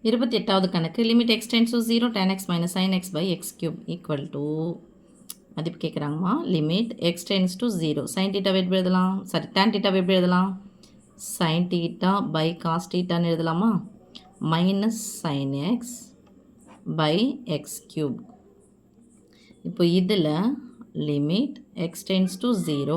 28வது கணக்கு limit x tends to 0 tan x minus sin x by x cube equal to மதிப்பு கேட்குறாங்கம்மா limit x tends to 0 sin theta எப்படி எழுதலாம் sorry tan theta எப்படி எழுதலாம் sin theta by cos theta ன்னு எழுதலாமா minus sin x by x cube. இப்போ இதில் லிமிட் x டென்ஸ் டு 0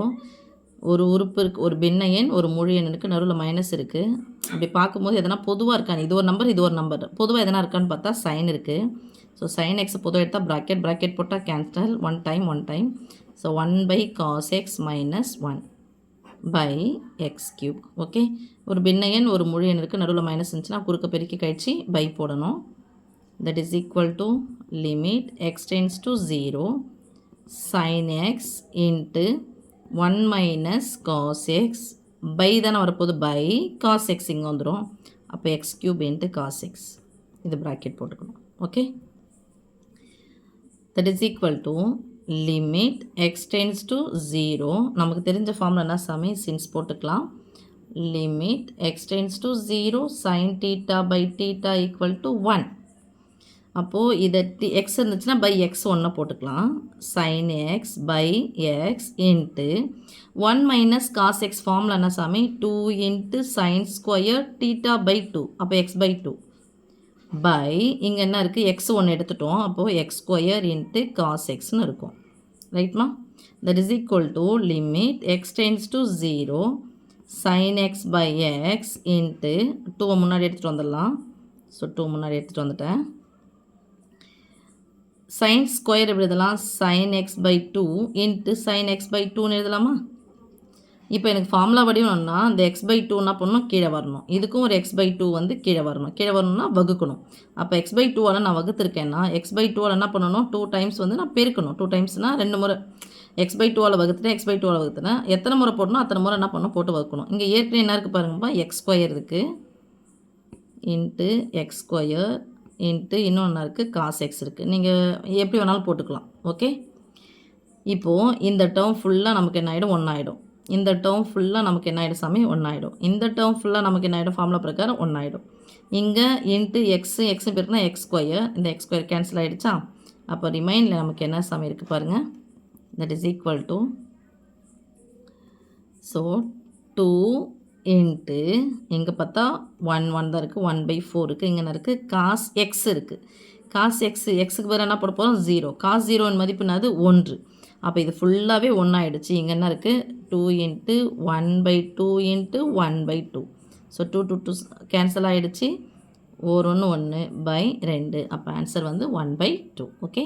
ஒரு உறுப்பு இருக்குது ஒரு பின்ன எண் ஒரு முழு எண் இருக்குது நடுவில் மைனஸ் இருக்குது அப்படி பார்க்கும்போது எதனா பொதுவாக இருக்கான்னு இது ஒரு நம்பர் இது ஒரு நம்பர் பொதுவாக எதனா இருக்கான்னு பார்த்தா சைன் இருக்குது ஸோ சைன் எக்ஸ் பொதுவாக எடுத்தால் ப்ராக்கெட் போட்டால் cancel one time so 1 by cos x minus 1 by x cube okay ஒரு பின்ன எண் ஒரு முழு எண் இருக்குது நடுவில் மைனஸ் இருந்துச்சுன்னா குறுக்க பெருக்கி கழிச்சு பை போடணும் that is equal to limit x tends to 0 sin x into 1 minus cos x by தானே வரப்போது by cos x இங்கே வந்துடும் அப்போ x cube into cos x இது bracket போட்டுக்கணும் okay that is equal to limit x tends to 0 நமக்கு தெரிஞ்ச formula என்ன சாமி since போட்டுக்கலாம் limit x tends to 0 sin theta by theta equal to 1 அப்போது இதை எக்ஸ் இருந்துச்சுன்னா பை எக்ஸ் ஒன்றை போட்டுக்கலாம் sine x by x into 1 minus cos x ஃபார்மில் என்ன சாமி 2 into sine square theta pi 2 அப்போ எக்ஸ் பை 2 பை இங்கே என்ன இருக்குது எக்ஸ் ஒன்று எடுத்துட்டோம் அப்போது எக்ஸ் ஸ்கொயர் இன்ட்டு காஸ் எக்ஸ்னு இருக்கும் ரைட்மா that is equal to limit x tends to 0 sine x by x into 2 முன்னாடி எடுத்துகிட்டு வந்துடலாம் ஸோ 2 முன்னாடி எடுத்துகிட்டு வந்துட்டேன் sin ஸ்கொயர் எப்படி எழுதலாம் sin x by 2 into sin x by 2ன்னு எழுதலாமா இப்போ எனக்கு ஃபார்முலா வடிவம்னா இந்த x by 2னா பண்ணணும் கீழே வரணும் இதுக்கும் ஒரு x by 2 வந்து கீழே வரணும்னா வகுக்கணும் அப்போ x by 2ஆல் நான் வகுத்துருக்கேன்னா x by 2ஆல் என்ன பண்ணணும் 2 டைம்ஸ் வந்து நான் பெருக்கணும் 2 டைம்ஸ்னால் 2 முறை x by 2ஆல் வகுத்துட்டேன் x by 2ஆல் வகுத்துட்டேன் எத்தனை முறை போடணும் அத்தனை முறை என்ன பண்ணணும் போட்டு வகுக்கணும் இங்கே ஏற்கனவே என்ன இருக்குது பாருங்கப்பா x ஸ்கொயர் இருக்குது இன்ட்டு x ஸ்கொயர் இன்ட்டு இன்னொன்று இருக்குது காஸ் எக்ஸ் இருக்குது நீங்கள் எப்படி வேணாலும் போட்டுக்கலாம் ஓகே இப்போது இந்த டேர்ம் ஃபுல்லாக நமக்கு என்ன ஆகிடும் 1 ஆகிடும் இந்த டேர்ம் ஃபுல்லாக நமக்கு என்ன ஆகிடும் சாமி 1 ஆகிடும் இந்த டேர்ம் ஃபுல்லாக நமக்கு என்ன ஆகிடும் ஃபார்முலா பிரகாரம் 1 ஆகிடும் இங்கே இன்ட்டு எக்ஸ் பேருக்குனா எக்ஸ் ஸ்கொயர் இந்த எக்ஸ் ஸ்கொயர் கேன்சல் ஆகிடுச்சா அப்போ ரிமைனில் நமக்கு என்ன சாமி இருக்குது பாருங்கள் that is equal to so 2 into இங்கே பார்த்தா 1 தான் இருக்குது 1 by 4 இருக்குது இங்கே என்ன இருக்குது காஸ் எக்ஸ் இருக்குது காஸ் எக்ஸுக்கு பேர் என்ன போட போகிறோம் 0 காஸ் 0 மதிப்புனாது 1 அப்போ இது ஃபுல்லாகவே 1 ஆகிடுச்சு இங்கே என்ன இருக்குது 2 into 1 by 2 into 1 by 2 so 2 cancel ஆகிடுச்சு ஒரு 1 பை 2 அப்போ ஆன்சர் வந்து 1 by 2 ஓகே